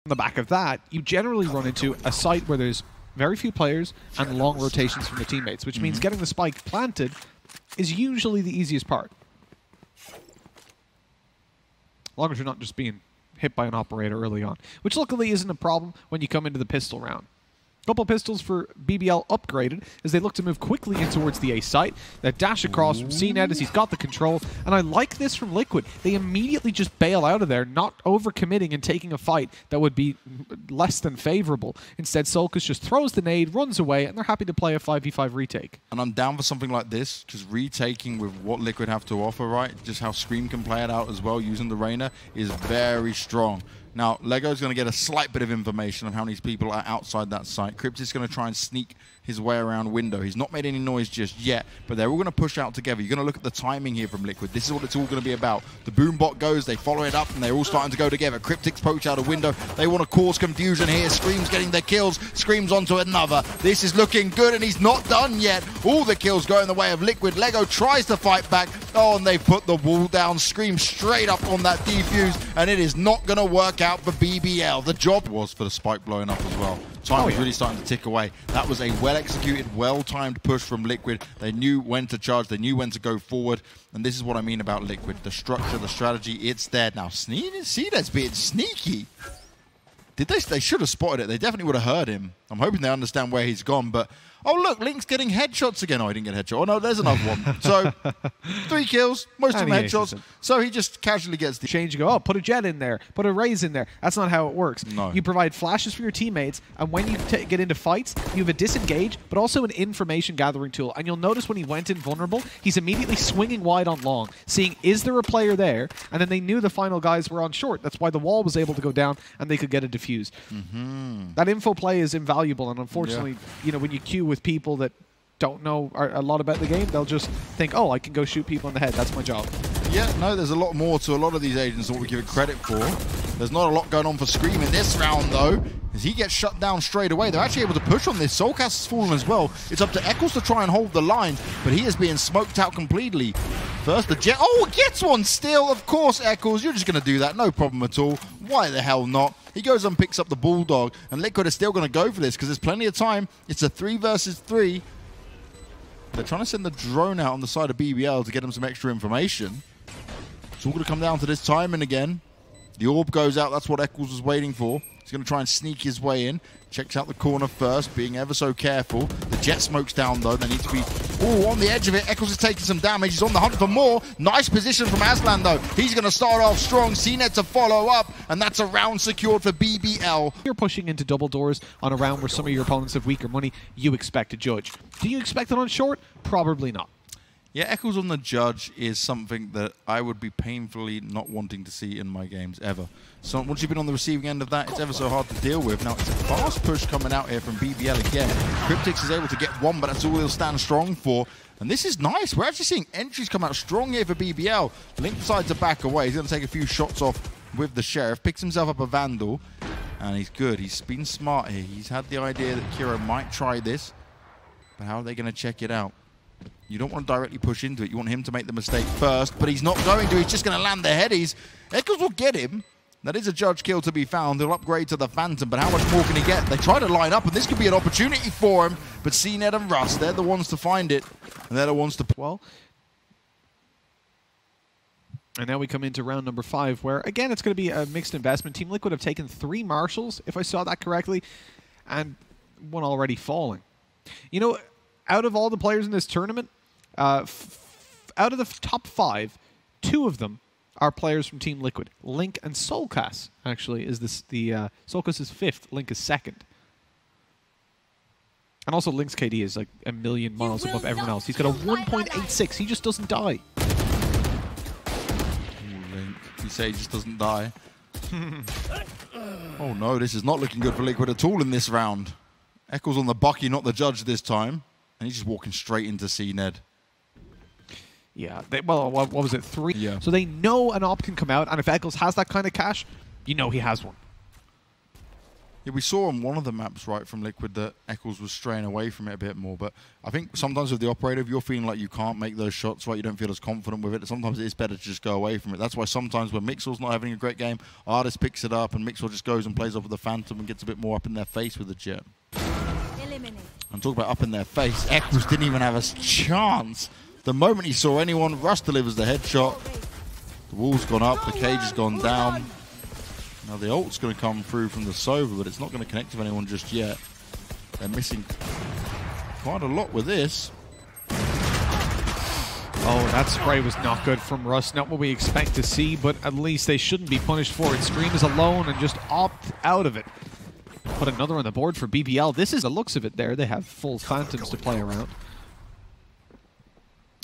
On the back of that, you generally run into a site where there's very few players and long rotations from the teammates, which means getting the spike planted is usually the easiest part. As long as you're not just being hit by an operator early on, which luckily isn't a problem when you come into the pistol round. Couple pistols for BBL upgraded as they look to move quickly in towards the A site. That dash across from CNET as he's got the control. And I like this from Liquid. They immediately just bail out of there, not overcommitting and taking a fight that would be less than favorable. Instead, Solkus just throws the nade, runs away, and they're happy to play a 5v5 retake. And I'm down for something like this, just retaking with what Liquid have to offer, right? Just how Scream can play it out as well using the Reyna is very strong. Now, LEGOO's going to get a slight bit of information on how many people are outside that site. Crypt is going to try and sneak his way around window. He's not made any noise just yet, but they're all going to push out together. You're going to look at the timing here from Liquid. This is what it's all going to be about. The boom bot goes, they follow it up, and they're all starting to go together. Cryptic's poach out a window. They want to cause confusion here. Scream's getting their kills. Scream's onto another. This is looking good, and he's not done yet. All the kills go in the way of Liquid. LEGOO tries to fight back. Oh, and they've put the wall down. Scream straight up on that defuse, and it is not going to work out for BBL. The job was for the spike blowing up as well. Time was really starting to tick away. That was a well-executed, well-timed push from Liquid. They knew when to charge. They knew when to go forward. And this is what I mean about Liquid. The structure, the strategy, it's there. Now, CNET's being sneaky. They should have spotted it. They definitely would have heard him. I'm hoping they understand where he's gone, but... Oh, look, Link's getting headshots again. Oh, he didn't get a headshot. Oh, no, there's another one. So, 3 kills, most of them headshots. So he just casually gets the... Change, you go, oh, put a jet in there, put a raise in there. That's not how it works. No. You provide flashes for your teammates, and when you get into fights, you have a disengage, but also an information gathering tool. And you'll notice when he went in vulnerable, he's immediately swinging wide on long, seeing, is there a player there? And then they knew the final guys were on short. That's why the wall was able to go down, and they could get a defuse. That info play is invaluable, and unfortunately, you know, when you queue with people that don't know a lot about the game, they'll just think, oh, I can go shoot people in the head. That's my job. Yeah, no, there's a lot more to a lot of these agents than what we give it credit for. There's not a lot going on for Scream in this round, though, as he gets shut down straight away. They're actually able to push on this. Soulcast has fallen as well. It's up to Eccles to try and hold the line, but he is being smoked out completely. First, the jet. Oh, gets one still. Of course, Eccles, you're just going to do that. No problem at all. Why the hell not? He goes and picks up the Bulldog, and Liquid is still going to go for this because there's plenty of time. It's a 3 versus 3. They're trying to send the drone out on the side of BBL to get him some extra information. It's all going to come down to this timing again. The orb goes out. That's what Eccles was waiting for. He's going to try and sneak his way in. Checks out the corner first, being ever so careful. The jet smoke's down, though. They need to be on the edge of it. Eccles is taking some damage. He's on the hunt for more. Nice position from Aslan, though. He's going to start off strong. CNET to follow up, and that's a round secured for BBL. You're pushing into double doors on a round where some of your opponents have weaker money. You expect to judge. Do you expect it on short? Probably not. Yeah, Eccles on the judge is something that I would be painfully not wanting to see in my games ever. So once you've been on the receiving end of that, it's ever so hard to deal with. Now, it's a fast push coming out here from BBL again. Cryptix is able to get one, but that's all he'll stand strong for. And this is nice. We're actually seeing entries come out strong here for BBL. Link decides to back away. He's going to take a few shots off with the Sheriff. Picks himself up a Vandal, and he's good. He's been smart here. He's had the idea that Kiro might try this, but how are they going to check it out? You don't want to directly push into it. You want him to make the mistake first, but he's not going to. He's just going to land the headies. Eccles will get him. That is a judge kill to be found. He'll upgrade to the Phantom, but how much more can he get? They try to line up, and this could be an opportunity for him, but CNET and Russ, they're the ones to find it, and they're the ones to... Well, and now we come into round number 5, where, again, it's going to be a mixed investment. Team Liquid have taken 3 Marshals, if I saw that correctly, and one already falling. You know, out of all the players in this tournament, out of the top 5, 2 of them are players from Team Liquid. Link and Soulcast, actually, is this Soulcast is 5th, Link is 2nd. And also Link's KD is like a million miles above everyone else. He's got a 1.86. He just doesn't die. Ooh, Link. You say he just doesn't die. Oh no, this is not looking good for Liquid at all in this round. Eccles on the Bucky, not the judge this time. And he's just walking straight into CNED. Yeah, well, what was it, 3? Yeah. So they know an op can come out, and if Eccles has that kind of cash, you know he has one. Yeah, we saw on one of the maps, right, from Liquid that Eccles was straying away from it a bit more. But I think sometimes with the operator, if you're feeling like you can't make those shots, right, you don't feel as confident with it, sometimes it is better to just go away from it. That's why sometimes when Mixel's not having a great game, Artist picks it up and Mixel just goes and plays off with the Phantom and gets a bit more up in their face with the Jet. And talk about up in their face, Eccles didn't even have a chance. The moment he saw anyone, Russ delivers the headshot. The wall's gone up, the cage has gone down. Now the ult's going to come through from the Sova, but it's not going to connect to anyone just yet. They're missing quite a lot with this. Oh, that spray was not good from Russ. Not what we expect to see, but at least they shouldn't be punished for it. Scream is alone and just opt out of it. Put another on the board for BBL. This is the looks of it there. They have full Phantoms to play around.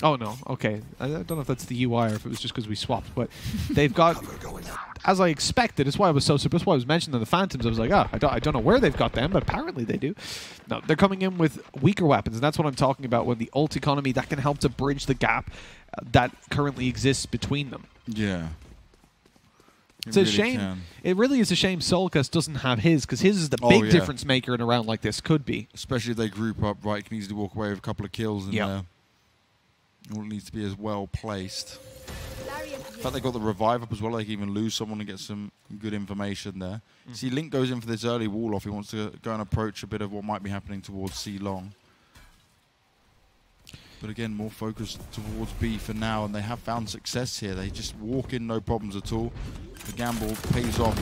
Oh, no. Okay. I don't know if that's the UI or if it was just because we swapped, but they've got, as I expected, it's why I was so surprised. Why I was mentioning the Phantoms. I was like, oh, I don't know where they've got them, but apparently they do. No, they're coming in with weaker weapons, and that's what I'm talking about when the ult economy, that can help to bridge the gap that currently exists between them. Yeah. It's a shame. It really is a shame Solkas doesn't have his, because his is the big difference maker in a round like this, could be. Especially if they group up, right, can easily walk away with a couple of kills in there. All needs to be as well placed. In fact, they got the revive up as well. They can even lose someone and get some good information there. See, Link goes in for this early wall off. He wants to go and approach a bit of what might be happening towards C long. But again, more focused towards B for now, and they have found success here. They just walk in, no problems at all. The gamble pays off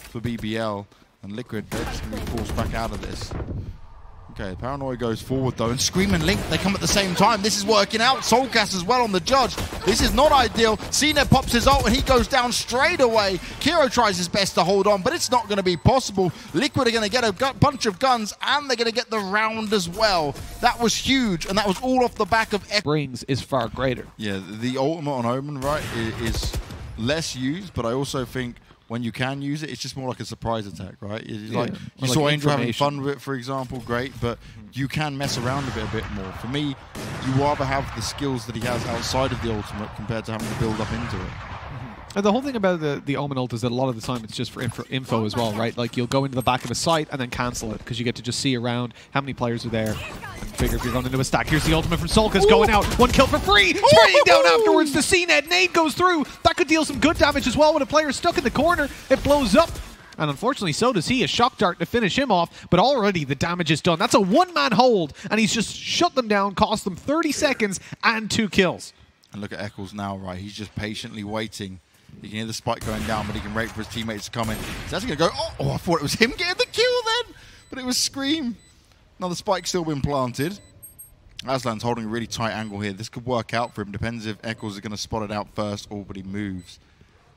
for BBL, and Liquid, they're just going to be forced back out of this. Okay, Paranoia goes forward though, and Scream and Link, they come at the same time. This is working out. Soulcast as well on the judge. This is not ideal. CNET pops his ult and he goes down straight away. Kiro tries his best to hold on, but it's not going to be possible. Liquid are going to get a bunch of guns, and they're going to get the round as well. That was huge, and that was all off the back of... Brings is far greater. Yeah, the ultimate on Omen, right, is less used, but I also think... when you can use it, it's just more like a surprise attack, right? Like you saw Angel having fun with it, for example, great, but you can mess around with it a bit more. For me, you rather have the skills that he has outside of the ultimate compared to having to build up into it. And the whole thing about the Omen ult is that a lot of the time it's just for info as well, right? Like you'll go into the back of a site and then cancel it because you get to just see around how many players are there and figure if you're going into a stack. Here's the ultimate from Solkas going out. One kill for free. Spraying down afterwards to CNET. Nade goes through. That could deal some good damage as well when a player is stuck in the corner. It blows up. And unfortunately, so does he. A shock dart to finish him off, but already the damage is done. That's a one-man hold, and he's just shut them down, cost them 30 seconds and 2 kills. And look at Eccles now, right? He's just patiently waiting. You can hear the spike going down, but he can wait for his teammates to come in. He's actually going to go, oh, I thought it was him getting the kill then, but it was Scream. Now the spike's still been planted. Aslan's holding a really tight angle here. This could work out for him. Depends if Eccles is going to spot it out first or but he moves.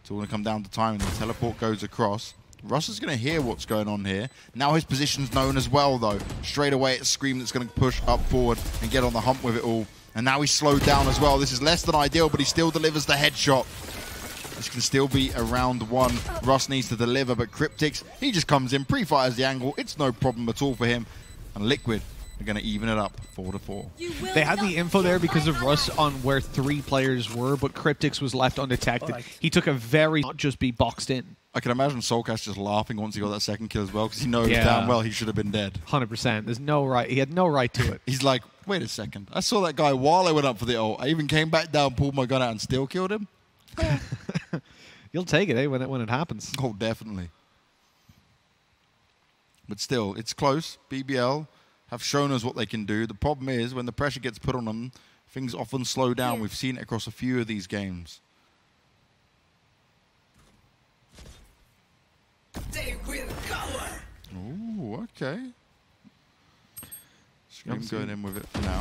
It's all going to come down to time, and the teleport goes across. Russ is going to hear what's going on here. Now his position's known as well, though. Straight away, it's Scream that's going to push up forward and get on the hump with it all. And now he's slowed down as well. This is less than ideal, but he still delivers the headshot. This can still be a round one. Russ needs to deliver, but Cryptix, he just comes in, pre-fires the angle. It's no problem at all for him. And Liquid are going to even it up 4-4. They had the info there because of Russ on where 3 players were, but Cryptix was left undetected. He took a very not just be boxed in. I can imagine Soulcast just laughing once he got that second kill as well, because he knows damn well he should have been dead. 100%. There's no right. He had no right to it. He's like, wait a second. I saw that guy while I went up for the ult. I even came back down, pulled my gun out, and still killed him. You'll take it, eh, when it happens. Oh, definitely. But still, it's close. BBL have shown us what they can do. The problem is, when the pressure gets put on them, things often slow down. We've seen it across a few of these games. They will cover. Oh, okay. Scream going in with it for now.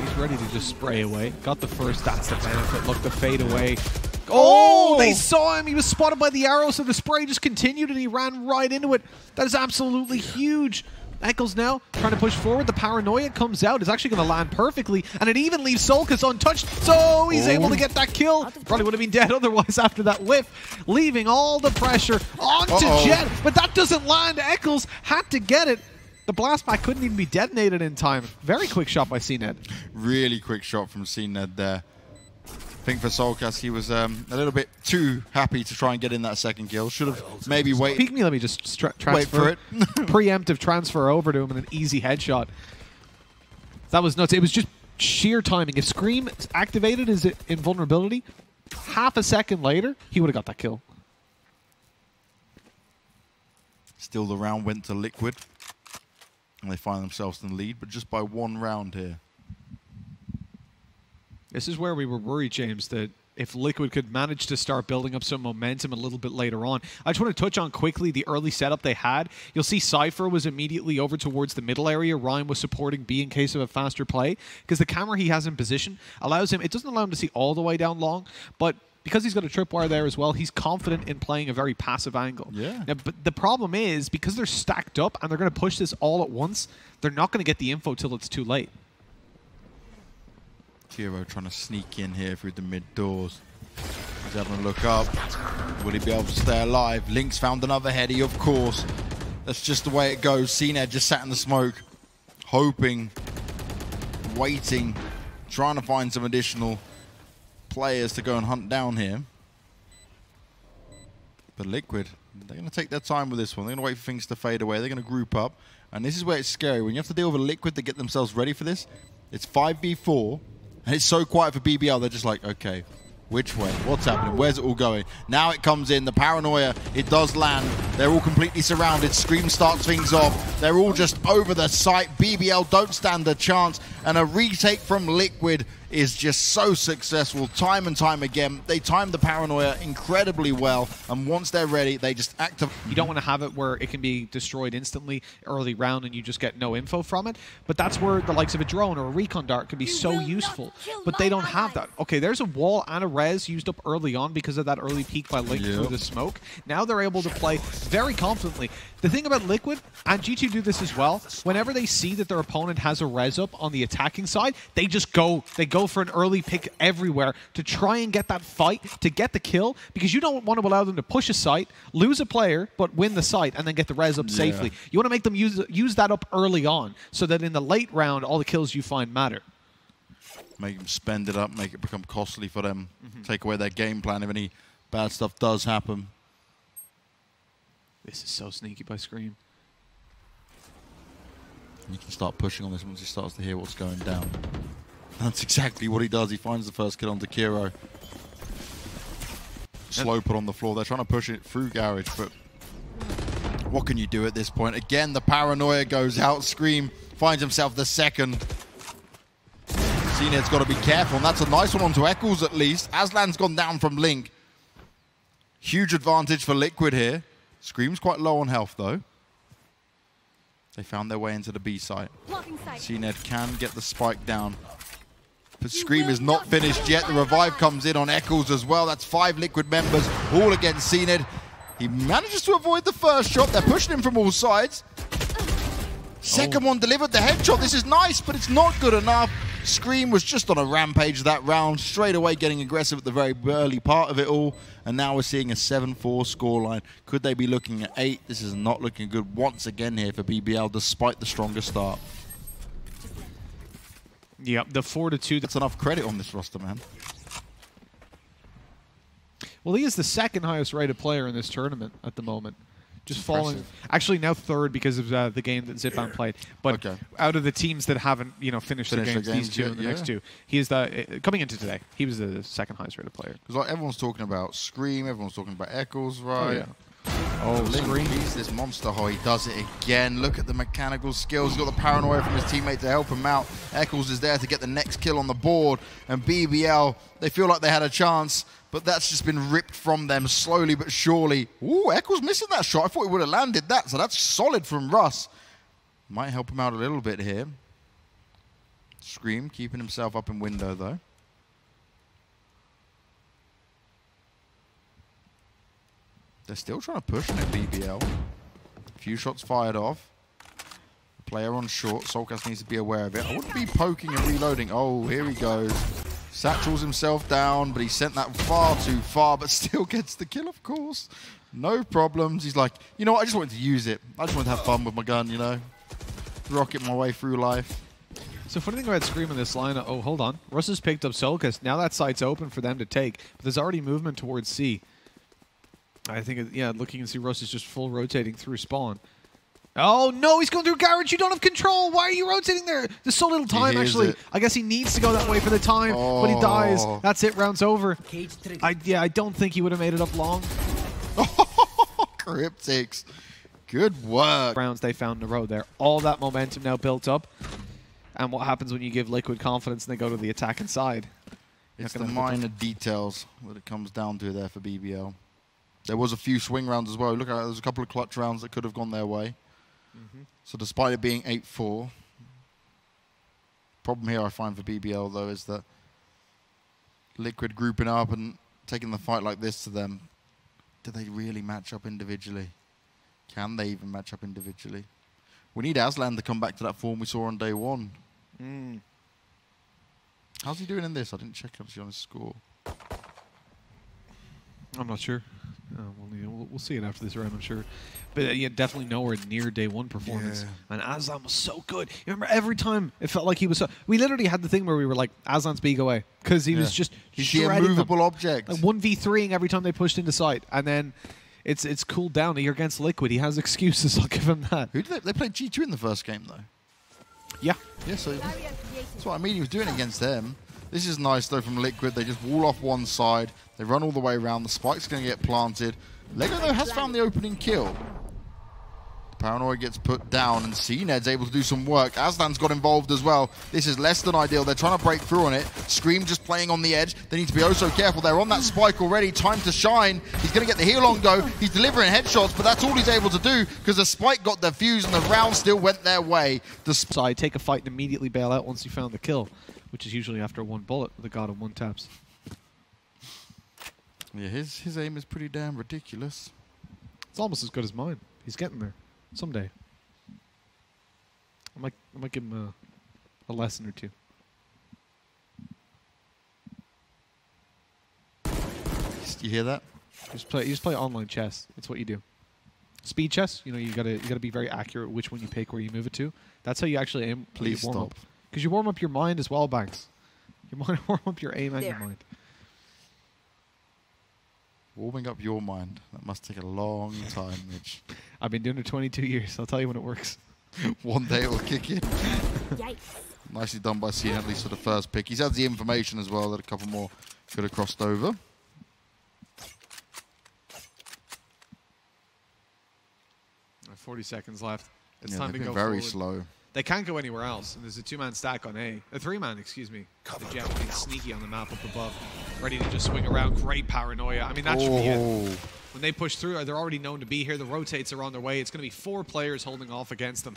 He's ready to just spray away. Got the first. That's the benefit. Look, the fade away. Oh, they saw him. He was spotted by the arrow, so the spray just continued, and he ran right into it. That is absolutely huge. Eccles now trying to push forward. The paranoia comes out. It's actually going to land perfectly, and it even leaves Solkas untouched, so he's able to get that kill. Probably would have been dead otherwise after that whiff, leaving all the pressure onto Jet, but that doesn't land. Eccles had to get it. The blast back couldn't even be detonated in time. Very quick shot by CNET. Really quick shot from CNET there. think for Solcast, he was a little bit too happy to try and get in that second kill. Should have maybe waited. Peek me, let me just transfer. Wait for it. Preemptive transfer over to him and an easy headshot. That was nuts. It was just sheer timing. If Scream activated his invulnerability, half a second later, he would have got that kill. Still, the round went to Liquid, and they find themselves in the lead, but just by 1 round here. This is where we were worried, James, that if Liquid could manage to start building up some momentum a little bit later on. I just want to touch on quickly the early setup they had. You'll see Cypher was immediately over towards the middle area. Ryan was supporting B in case of a faster play, because the camera he has in position allows him, it doesn't allow him to see all the way down long, but because he's got a tripwire there as well, he's confident in playing a very passive angle. Yeah. Now, but the problem is, because they're stacked up and they're going to push this all at once, they're not going to get the info till it's too late. Kiro trying to sneak in here through the mid doors. He's having a look up. Will he be able to stay alive? Link's found another heady, of course. That's just the way it goes. CNED just sat in the smoke, hoping, waiting, trying to find some additional players to go and hunt down here. But Liquid, they're going to take their time with this one. They're going to wait for things to fade away. They're going to group up. And this is where it's scary. When you have to deal with a Liquid to get themselves ready for this, it's 5v4. And it's so quiet for BBL, they're just like, okay, which way? What's happening? Where's it all going? Now it comes in, the paranoia, it does land. They're all completely surrounded. Scream starts things off. They're all just over the site. BBL don't stand a chance. And a retake from Liquid is just so successful time and time again. They time the paranoia incredibly well, and once they're ready, they just activate. You don't want to have it where it can be destroyed instantly early round and you just get no info from it, but that's where the likes of a drone or a recon dart can be so useful, but they don't have that. Okay, there's a wall and a res used up early on because of that early peek by Link through the smoke. Now they're able to play very confidently. The thing about Liquid, and G2 do this as well, whenever they see that their opponent has a res up on the attacking side, they just go. They go for an early pick everywhere to try and get that fight, to get the kill, because you don't want to allow them to push a site, lose a player, but win the site and then get the res up safely. You want to make them use that up early on so that in the late round, all the kills you find matter. Make them spend it up, make it become costly for them, take away their game plan if any bad stuff does happen. This is so sneaky by Scream. You can start pushing on this once he starts to hear what's going down. That's exactly what he does. He finds the first kill onto Kiro. Slow put on the floor. They're trying to push it through Garage, but what can you do at this point? Again, the paranoia goes out. Scream finds himself the second. CNED's got to be careful, and that's a nice one onto Eccles at least. Aslan's gone down from Link. Huge advantage for Liquid here. Scream's quite low on health, though. They found their way into the B site. CNED can get the spike down. But Scream is not finished yet. The revive comes in on Eccles as well. That's 5 Liquid members, all against CNED. He manages to avoid the first shot. They're pushing him from all sides. Second one delivered the headshot. This is nice, but it's not good enough. Scream was just on a rampage that round, straight away getting aggressive at the very early part of it all. And now we're seeing a 7-4 scoreline. Could they be looking at 8? This is not looking good once again here for BBL, despite the stronger start. Yep, the 4-2. That's enough credit on this roster, man. Well, he is the second highest rated player in this tournament at the moment. Just falling, actually now third because of the game that Zitban played. But out of the teams that haven't, finished their games, these two and the next two, he is the coming into today. He was the second highest rated player. Because like everyone's talking about Scream, everyone's talking about Eccles, right? Oh, Scream. He's this monster. Oh, he does it again. Look at the mechanical skills. He's got the paranoia from his teammate to help him out. Eccles is there to get the next kill on the board. And BBL, they feel like they had a chance, but that's just been ripped from them slowly but surely. Ooh, Eccles missing that shot. I thought he would have landed that, so that's solid from Russ. Might help him out a little bit here. Scream keeping himself up in window, though. They're still trying to push on it, BBL. A few shots fired off. Player on short. Solcast needs to be aware of it. I wouldn't be poking and reloading. Oh, here he goes. Satchels himself down, but he sent that far too far, but still gets the kill, of course. No problems. He's like, you know what? I just wanted to use it. I just wanted to have fun with my gun, Rocket my way through life. So funny thing about Scream in this line, oh, hold on. Russ has picked up Solkas. Now that site's open for them to take. But there's already movement towards C. I think, yeah, looking and see Russ is just full rotating through spawn. Oh, no, he's going through garage. You don't have control. Why are you rotating there? There's so little time, actually. I guess he needs to go that way for the time, but he dies. That's it. Round's over. I don't think he would have made it up long. Cryptics. Good work. Rounds they found in a row there. All that momentum now built up. And what happens when you give Liquid confidence and they go to the attacking side? It's the minor details that it comes down to there for BBL. There was a few swing rounds as well. Look at there's a couple of clutch rounds that could have gone their way. So despite it being 8-4, problem here I find for BBL though is that Liquid grouping up and taking the fight like this to them, do they really match up individually? Can they even match up individually? We need Aslan to come back to that form we saw on day one. How's he doing in this? I didn't check actually on his score. I'm not sure. We'll see it after this round, I'm sure. But yeah, definitely nowhere near day one performance. Yeah. And Aslan was so good. You remember every time it felt like he was so... We literally had the thing where we were like, Aslan's big away. Because he was just He's the immovable object. Like 1v3ing every time they pushed into sight. And then it's cooled down. You're against Liquid. He has excuses. I'll give him that. Who did they played G2 in the first game, though? Yeah. Yeah, so that's what I mean. He was doing it against them. This is nice, though, from Liquid. They just wall off one side. They run all the way around. The spike's going to get planted. LEGOO, though, has found the opening kill. The Paranoia gets put down, and CNED's able to do some work. Aslan's got involved as well. This is less than ideal. They're trying to break through on it. Scream just playing on the edge. They need to be oh so careful. They're on that spike already. Time to shine. He's going to get the heal on go. He's delivering headshots, but that's all he's able to do because the spike got defused and the round still went their way. The side take a fight and immediately bail out once you found the kill, which is usually after one bullet with a god of one taps. Yeah, his aim is pretty damn ridiculous. It's almost as good as mine. He's getting there. Someday. I might give him a lesson or two. You hear that? You just play online chess. That's what you do. Speed chess, you know, you gotta be very accurate which one you pick, where you move it to. That's how you actually aim. Please stop. Because you warm up your mind as well, Banks. You warm up your aim and your mind. Warming up your mind. That must take a long time, Mitch. I've been doing it 22 years. I'll tell you when it works. One day it will kick in. Yikes. Nicely done by Cien, at least for the first pick. He's had the information as well that a couple more could have crossed over. Right, 40 seconds left. It's Yeah, time to go very forward. slow. They can't go anywhere else. And there's a two-man stack on A. A three-man, excuse me. The Gem being sneaky on the map up above. Ready to just swing around. Great paranoia. I mean, that should be it. When they push through, they're already known to be here. The rotates are on their way. It's going to be 4 players holding off against them.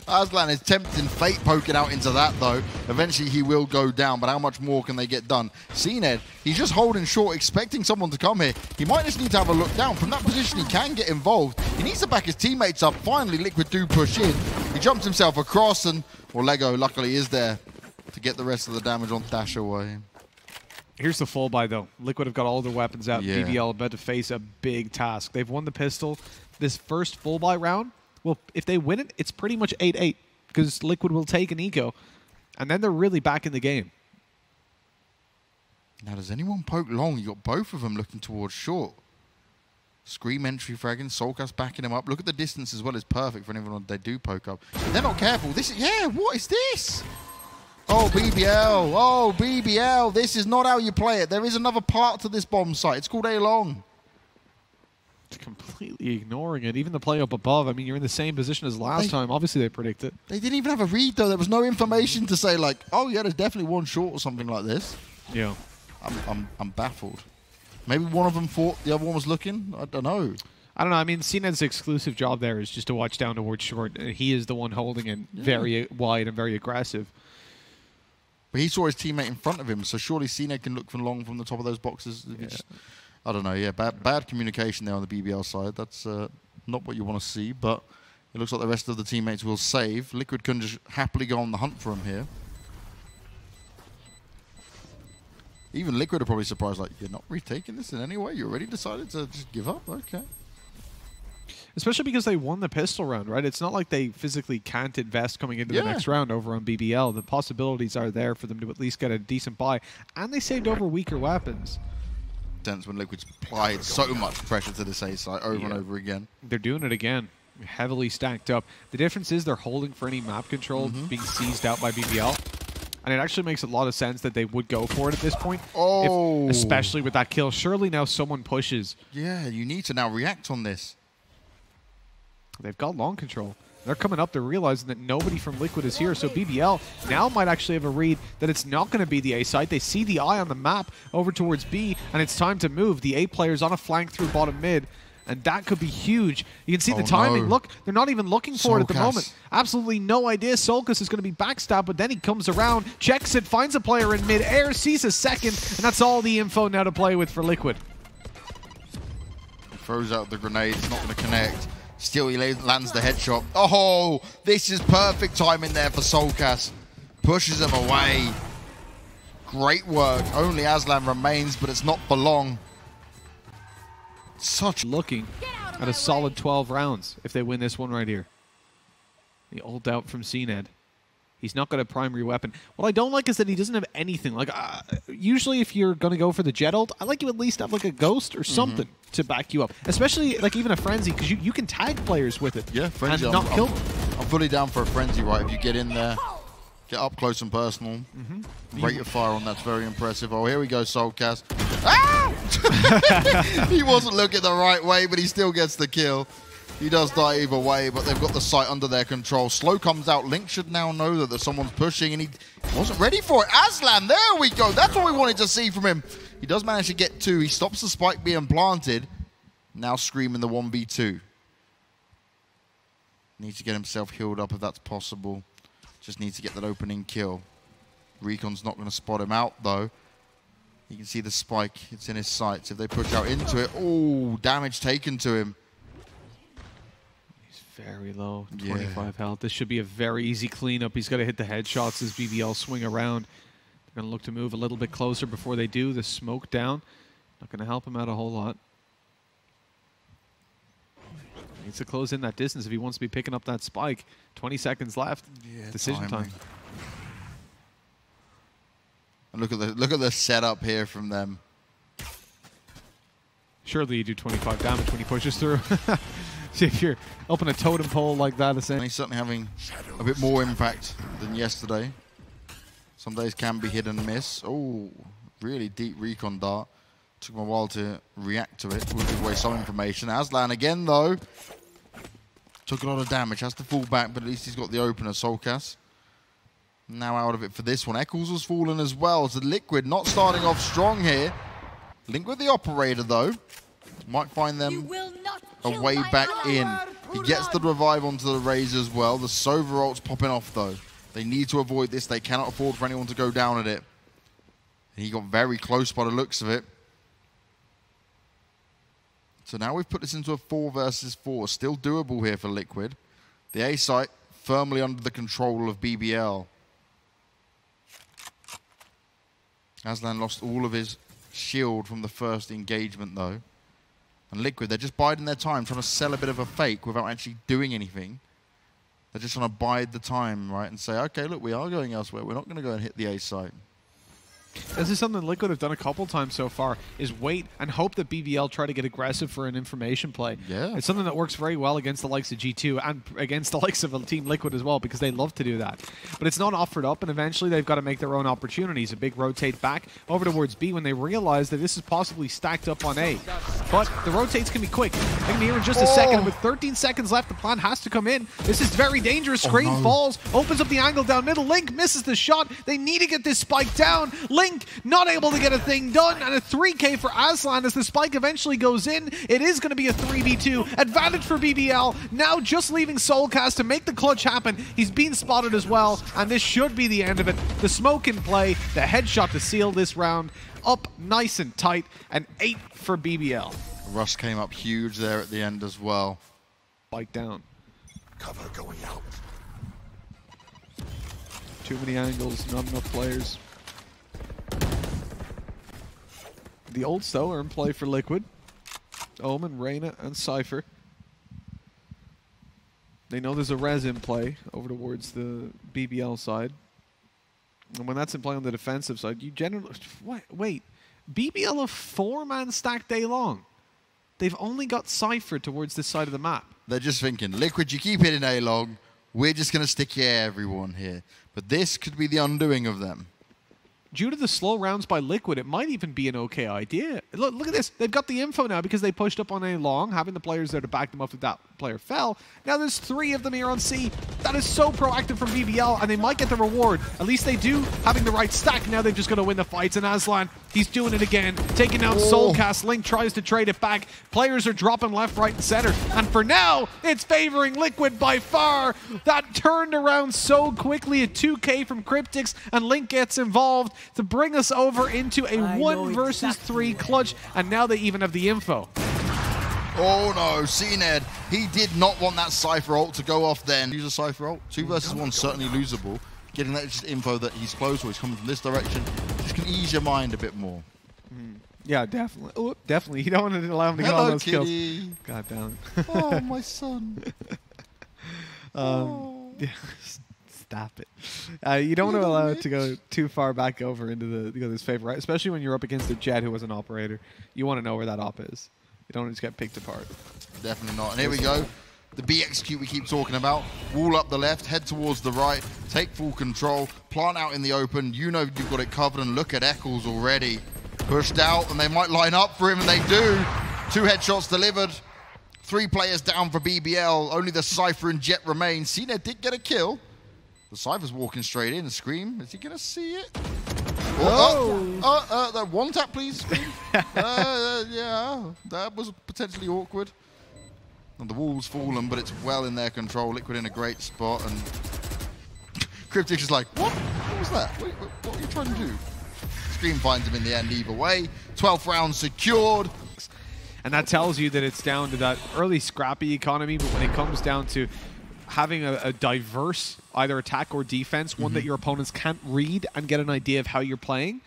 Aslan is tempting fate poking out into that, though. Eventually, he will go down, but how much more can they get done? CNED, he's just holding short, expecting someone to come here. He might just need to have a look down. From that position, he can get involved. He needs to back his teammates up. Finally, Liquid do push in. He jumps himself across, and well, LEGOO, luckily, is there to get the rest of the damage on Dash away. Here's the full buy, though. Liquid have got all their weapons out. Yeah. BBL about to face a big task. They've won the pistol. This first full buy round, well, if they win it, it's pretty much 8-8 because Liquid will take an eco, and then they're really back in the game. Now, does anyone poke long? You got both of them looking towards short. Scream entry fragging, Soulcast backing him up. Look at the distance as well. It's perfect for anyone they do poke up. If they're not careful. This is, yeah, what is this? Oh, BBL. Oh, BBL. This is not how you play it. There is another part to this bomb site. It's called A-Long. Completely ignoring it. Even the play up above, I mean, you're in the same position as last time. Obviously, they predict it. They didn't even have a read, though. There was no information to say, like, oh, yeah, there's definitely one short or something like this. Yeah. I'm baffled. Maybe one of them thought the other one was looking. I don't know. I don't know. I mean, CNED's exclusive job there is just to watch down towards short. He is the one holding it very wide and very aggressive. But he saw his teammate in front of him, so surely CNED can look for long from the top of those boxes. If just, I don't know. Yeah, bad communication there on the BBL side. That's not what you want to see, but it looks like the rest of the teammates will save. Liquid can just happily go on the hunt for him here. Even Liquid are probably surprised, like, you're not retaking this in any way? You already decided to just give up? Okay. Especially because they won the pistol round, right? It's not like they physically can't invest coming into the next round over on BBL. The possibilities are there for them to at least get a decent buy. And they saved over weaker weapons. When Liquid's applied so much pressure to this A site over and over again. They're doing it again. Heavily stacked up. The difference is they're holding for any map control being seized out by BBL. And it actually makes a lot of sense that they would go for it at this point. Oh! Especially with that kill. Surely now someone pushes. Yeah, you need to now react on this. They've got long control. They're coming up. They're realizing that nobody from Liquid is here. So BBL now might actually have a read that it's not going to be the A site. They see the eye on the map over towards B, and it's time to move. The A player's on a flank through bottom mid, and that could be huge. You can see the timing. No. Look, they're not even looking for it at the moment. Absolutely no idea. Solkas is going to be backstabbed, but then he comes around, checks it, finds a player in mid-air, sees a second, and that's all the info now to play with for Liquid. Throws out the grenade. It's not going to connect. Still, he lands the headshot. Oh, this is perfect timing there for Solkas. Pushes him away. Great work. Only Aslan remains, but it's not for long. Such looking at a solid 12 rounds if they win this one right here. The ult out from CNED. He's not got a primary weapon. What I don't like is that he doesn't have anything. Like, usually if you're going to go for the jet ult, I like you at least have like a ghost or something to back you up. Especially like even a frenzy, because you can tag players with it. Yeah, frenzy. And not kill them. I'm fully down for a frenzy, right? If you get in there, get up close and personal. Rate of fire on that's very impressive. Oh, here we go, Solkas. Ah! He wasn't looking the right way, but he still gets the kill. He does die either way, but they've got the site under their control. Slow comes out. Link should now know that someone's pushing, and he wasn't ready for it. Aslan, there we go. That's what we wanted to see from him. He does manage to get two. He stops the spike being planted. Now screaming the 1v2. Needs to get himself healed up if that's possible. Just needs to get that opening kill. Recon's not going to spot him out, though. You can see the spike. It's in his sights. If they push out into it, oh, damage taken to him. Very low, 25 health. This should be a very easy cleanup. He's got to hit the headshots as BBL swing around. They're going to look to move a little bit closer before they do. The smoke down. Not going to help him out a whole lot. Needs to close in that distance if he wants to be picking up that spike. 20 seconds left. Yeah, decision time. And look at the setup here from them. Surely you do 25 damage when he pushes through. See if you're up in a totem pole like that. And he's certainly having a bit more impact than yesterday. Some days can be hit and miss. Oh, really deep recon dart. Took him a while to react to it. Would give away some information. Aslan again, though. Took a lot of damage. Has to fall back, but at least he's got the opener, Solkas. Now out of it for this one. Eccles was falling as well. So Liquid not starting off strong here. Link with the operator, though. Might find them a way back in. He gets the revive onto the Raze as well. The Sova ult's popping off, though. They need to avoid this. They cannot afford for anyone to go down at it. And he got very close by the looks of it. So now we've put this into a 4 versus 4. Still doable here for Liquid. The A site firmly under the control of BBL. Aslan lost all of his shield from the first engagement, though. And Liquid, they're just biding their time, trying to sell a bit of a fake without actually doing anything. They're just trying to bide the time, right, and say, okay, look, we are going elsewhere. We're not going to go and hit the A site. This is something Liquid have done a couple times so far, is wait and hope that BBL try to get aggressive for an information play. Yeah. It's something that works very well against the likes of G2 and against the likes of Team Liquid as well, because they love to do that. But it's not offered up, and eventually they've got to make their own opportunities. A big rotate back over towards B when they realize that this is possibly stacked up on A. But the rotates can be quick. They can be here in just a second. With 13 seconds left, the plan has to come in. This is very dangerous. Screen falls, opens up the angle down middle. Link misses the shot. They need to get this spike down. Link not able to get a thing done, and a 3K for Aslan as the spike eventually goes in. It is going to be a 3v2. Advantage for BBL. Now just leaving Solkas to make the clutch happen. He's been spotted as well, and this should be the end of it. The smoke in play, the headshot to seal this round. Up nice and tight, and 8 for BBL. Rush came up huge there at the end as well. Spike down. Cover going out. Too many angles, not enough players. The ults, though, are in play for Liquid. Omen, Reyna, and Cypher. They know there's a res in play over towards the BBL side. And when that's in play on the defensive side, you generally... Wait. BBL a 4-man stack day long. They've only got Cypher towards this side of the map. They're just thinking, Liquid, you keep hitting A-long. We're just going to stick everyone here. But this could be the undoing of them. Due to the slow rounds by Liquid, it might even be an okay idea. Look at this. They've got the info now because they pushed up on A long, having the players there to back them up if that player fell. Now there's 3 of them here on C. That is so proactive from BBL, and they might get the reward. At least they do, having the right stack. Now they've just got to win the fights, and Aslan, he's doing it again. Taking down Soulcast. Link tries to trade it back. Players are dropping left, right, and center. And for now, it's favoring Liquid by far. That turned around so quickly. A 2K from Cryptix, and Link gets involved to bring us over into a 1 versus 3 clutch, and now they even have the info. Oh no, CNED, he did not want that Cypher ult to go off then. Use a Cypher ult, 2 versus 1, certainly losable. Getting that just info that he's close or he's coming from this direction, just can ease your mind a bit more. Yeah, definitely. Oh, definitely. You don't want to allow him to get all those kills. God damn it. Oh, my son. Yeah. Stop it. You don't want to allow it to go too far back over into this favor, right? Especially when you're up against a Jet who was an operator. You want to know where that op is. You don't want to just get picked apart. Definitely not. And here we go. The B execute we keep talking about. Wall up the left, head towards the right, take full control, plant out in the open. You know you've got it covered, and look at Eccles already. Pushed out, and they might line up for him, and they do. 2 headshots delivered. 3 players down for BBL. Only the Cypher and Jet remain. CNED did get a kill. The Cypher's walking straight in. Scream, is he going to see it? One tap, please. Yeah, that was potentially awkward. And the wall's fallen, but it's well in their control. Liquid in a great spot, and Cryptix is like, what? What was that? What are you trying to do? Scream finds him in the end either way. 12th round secured. And that tells you that it's down to that early scrappy economy, but when it comes down to having a diverse either attack or defense, one that your opponents can't read and get an idea of how you're playing,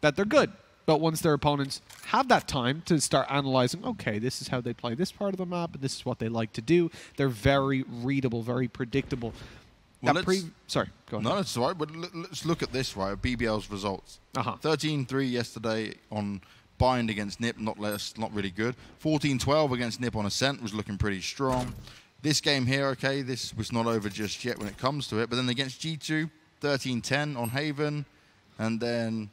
that they're good. But once their opponents have that time to start analyzing, okay, this is how they play this part of the map, and this is what they like to do, they're very readable, very predictable. Well, Sorry, go ahead. No, that's all right, but let's look at this, right, BBL's results. 13-3 yesterday on Bind against Nip, not really good. 14-12 against Nip on Ascent was looking pretty strong. This game here, okay, this was not over just yet when it comes to it. But then against G2, 13-10 on Haven. And then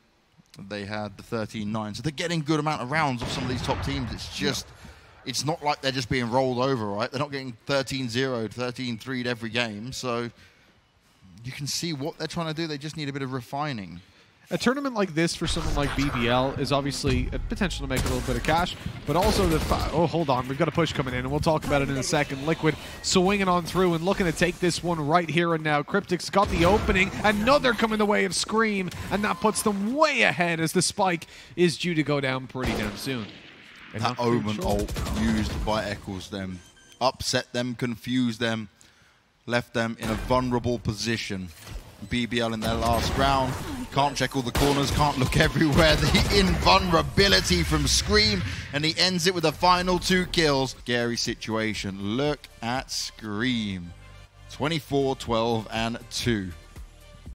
they had the 13-9. So they're getting good amount of rounds of some of these top teams. It's just, it's not like they're just being rolled over, right? They're not getting 13-0'd, 13-3'd every game. So you can see what they're trying to do. They just need a bit of refining. A tournament like this for someone like BBL is obviously a potential to make a little bit of cash, but also the... Oh, hold on. We've got a push coming in, and we'll talk about it in a second. Liquid swinging on through and looking to take this one right here and now. Cryptix got the opening. Another coming the way of Scream, and that puts them way ahead as the spike is due to go down pretty damn soon. That Omen ult used by Eccles them. Upset them, confused them, left them in a vulnerable position. BBL in their last round. Can't check all the corners, can't look everywhere. The invulnerability from Scream, and he ends it with the final 2 kills. Scary situation. Look at Scream. 24, 12, and 2.